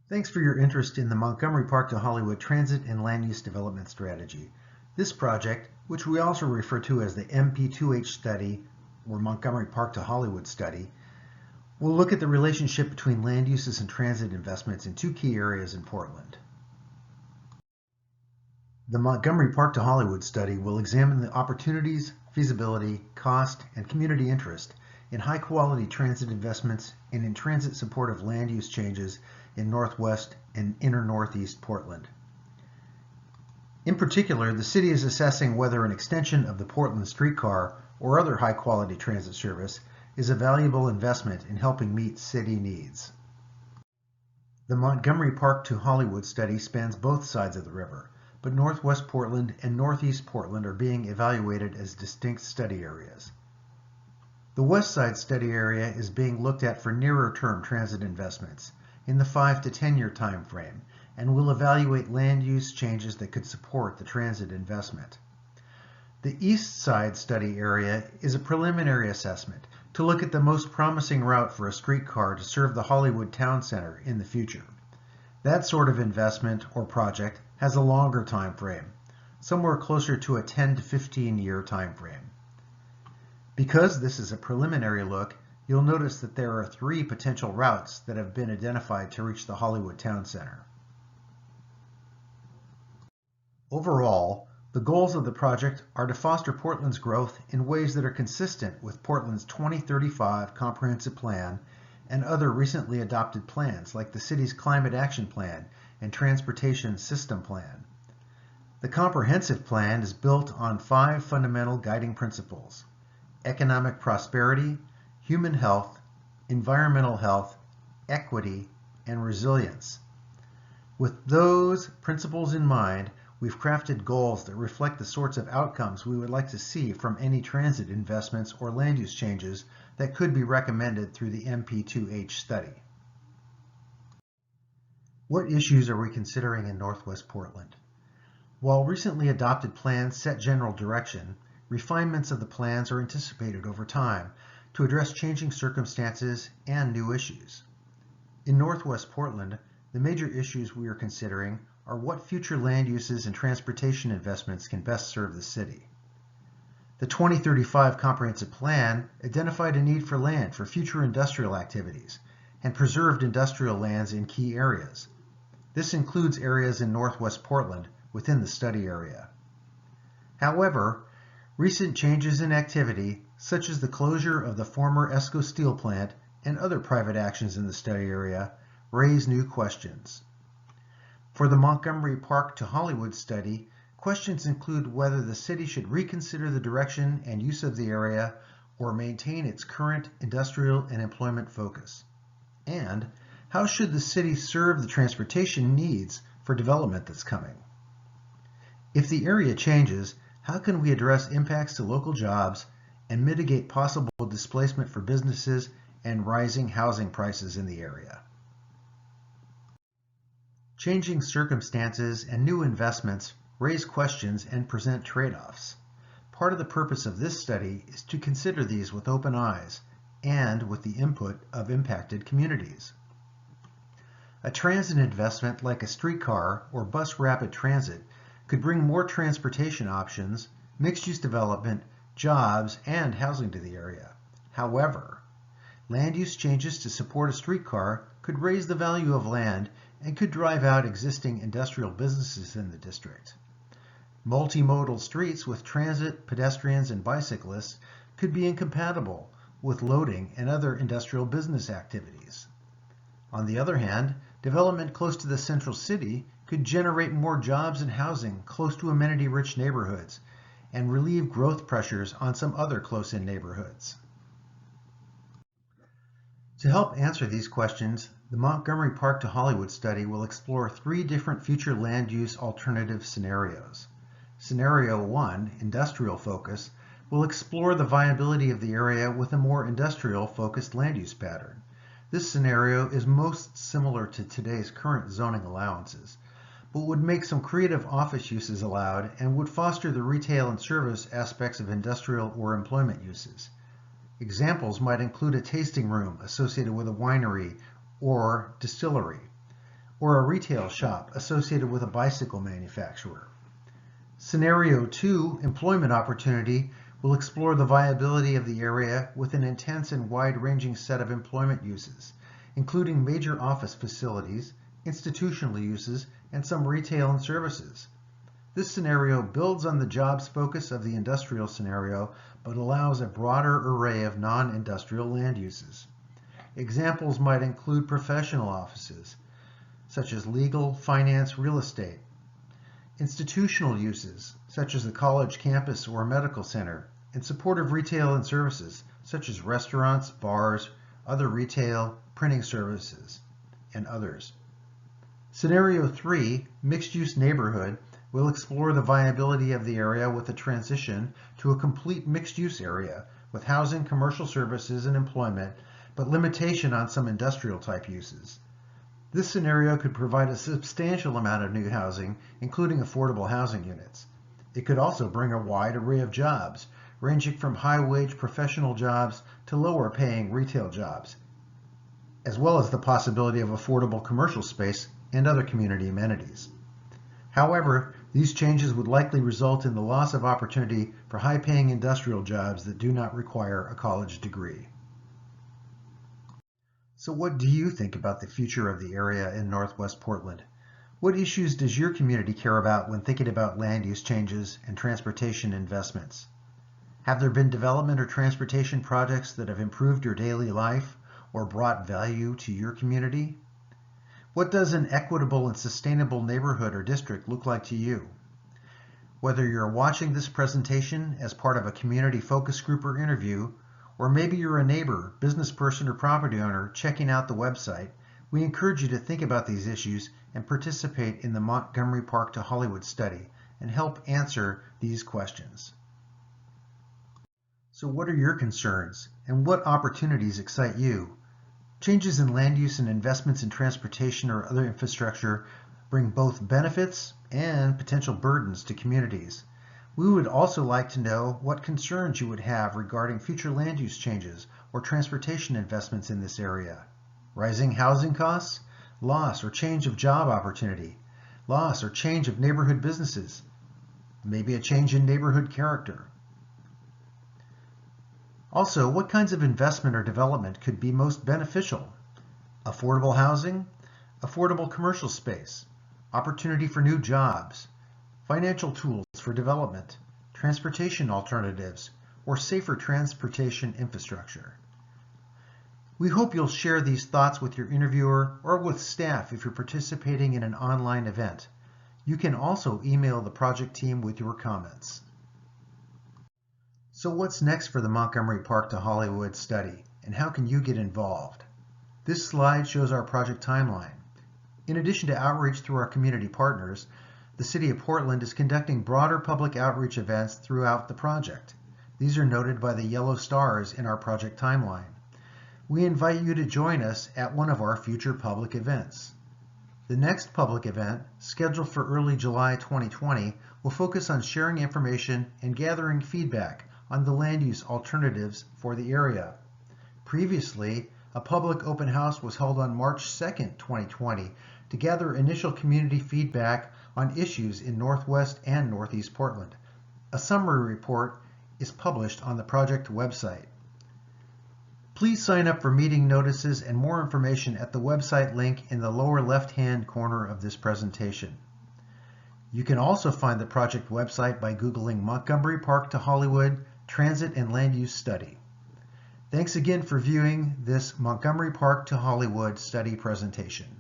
Thanks for your interest in the Montgomery Park to Hollywood Transit and Land Use Development Strategy. This project, which we also refer to as the MP2H study or Montgomery Park to Hollywood study, will look at the relationship between land uses and transit investments in two key areas in Portland. The Montgomery Park to Hollywood study will examine the opportunities, feasibility, cost, and community interest in high-quality transit investments and in transit supportive land use changes in Northwest and Inner Northeast Portland. In particular, the city is assessing whether an extension of the Portland streetcar or other high-quality transit service is a valuable investment in helping meet city needs. The Montgomery Park to Hollywood study spans both sides of the river, but Northwest Portland and Northeast Portland are being evaluated as distinct study areas. The West Side study area is being looked at for nearer-term transit investments in the 5 to 10-year time frame and will evaluate land use changes that could support the transit investment. The East Side study area is a preliminary assessment to look at the most promising route for a streetcar to serve the Hollywood Town Center in the future. That sort of investment or project has a longer time frame, somewhere closer to a 10 to 15-year time frame. Because this is a preliminary look, you'll notice that there are 3 potential routes that have been identified to reach the Hollywood Town Center. Overall, the goals of the project are to foster Portland's growth in ways that are consistent with Portland's 2035 Comprehensive Plan and other recently adopted plans like the city's Climate Action Plan and Transportation System Plan. The Comprehensive Plan is built on 5 fundamental guiding principles: economic prosperity, human health, environmental health, equity, and resilience. With those principles in mind, we've crafted goals that reflect the sorts of outcomes we would like to see from any transit investments or land use changes that could be recommended through the MP2H study. What issues are we considering in Northwest Portland? While recently adopted plans set general direction, refinements of the plans are anticipated over time to address changing circumstances and new issues. In Northwest Portland, the major issues we are considering are what future land uses and transportation investments can best serve the city. The 2035 Comprehensive Plan identified a need for land for future industrial activities and preserved industrial lands in key areas. This includes areas in Northwest Portland within the study area. However, recent changes in activity, such as the closure of the former ESCO steel plant and other private actions in the study area, raise new questions. For the Montgomery Park to Hollywood study, questions include whether the city should reconsider the direction and use of the area or maintain its current industrial and employment focus. And how should the city serve the transportation needs for development that's coming? If the area changes, how can we address impacts to local jobs and mitigate possible displacement for businesses and rising housing prices in the area? Changing circumstances and new investments raise questions and present trade-offs. Part of the purpose of this study is to consider these with open eyes and with the input of impacted communities. A transit investment like a streetcar or bus rapid transit could bring more transportation options, mixed-use development, jobs, and housing to the area. However, land use changes to support a streetcar could raise the value of land and could drive out existing industrial businesses in the district. Multimodal streets with transit, pedestrians, and bicyclists could be incompatible with loading and other industrial business activities. On the other hand, development close to the central city could generate more jobs and housing close to amenity-rich neighborhoods and relieve growth pressures on some other close-in neighborhoods. To help answer these questions, the Montgomery Park to Hollywood study will explore 3 different future land use alternative scenarios. Scenario 1, industrial focus, will explore the viability of the area with a more industrial-focused land use pattern. This scenario is most similar to today's current zoning allowances, but would make some creative office uses allowed and would foster the retail and service aspects of industrial or employment uses. Examples might include a tasting room associated with a winery or distillery, or a retail shop associated with a bicycle manufacturer. Scenario 2, employment opportunity, will explore the viability of the area with an intense and wide-ranging set of employment uses, including major office facilities, institutional uses, and some retail and services. This scenario builds on the jobs focus of the industrial scenario, but allows a broader array of non-industrial land uses. Examples might include professional offices, such as legal, finance, real estate, institutional uses, such as the college campus or medical center, and supportive retail and services, such as restaurants, bars, other retail, printing services, and others. Scenario 3, mixed-use neighborhood, will explore the viability of the area with a transition to a complete mixed-use area with housing, commercial services, and employment, but limitation on some industrial-type uses. This scenario could provide a substantial amount of new housing, including affordable housing units. It could also bring a wide array of jobs, ranging from high-wage professional jobs to lower-paying retail jobs, as well as the possibility of affordable commercial space and other community amenities. However, these changes would likely result in the loss of opportunity for high-paying industrial jobs that do not require a college degree. So what do you think about the future of the area in Northwest Portland? What issues does your community care about when thinking about land use changes and transportation investments? Have there been development or transportation projects that have improved your daily life or brought value to your community? What does an equitable and sustainable neighborhood or district look like to you? Whether you're watching this presentation as part of a community focus group or interview, or maybe you're a neighbor, business person, or property owner checking out the website, we encourage you to think about these issues and participate in the Montgomery Park to Hollywood study and help answer these questions. So what are your concerns and what opportunities excite you? Changes in land use and investments in transportation or other infrastructure bring both benefits and potential burdens to communities. We would also like to know what concerns you would have regarding future land use changes or transportation investments in this area. Rising housing costs, loss or change of job opportunity, loss or change of neighborhood businesses, maybe a change in neighborhood character. Also, what kinds of investment or development could be most beneficial? Affordable housing, affordable commercial space, opportunity for new jobs, financial tools for development, transportation alternatives, or safer transportation infrastructure. We hope you'll share these thoughts with your interviewer or with staff if you're participating in an online event. You can also email the project team with your comments. So what's next for the Montgomery Park to Hollywood study, and how can you get involved? This slide shows our project timeline. In addition to outreach through our community partners, the City of Portland is conducting broader public outreach events throughout the project. These are noted by the yellow stars in our project timeline. We invite you to join us at one of our future public events. The next public event, scheduled for early July 2020, will focus on sharing information and gathering feedback on the land use alternatives for the area. Previously, a public open house was held on March 2nd, 2020 to gather initial community feedback on issues in Northwest and Northeast Portland. A summary report is published on the project website. Please sign up for meeting notices and more information at the website link in the lower left-hand corner of this presentation. You can also find the project website by Googling Montgomery Park to Hollywood Transit and Land Use Study. Thanks again for viewing this Montgomery Park to Hollywood study presentation.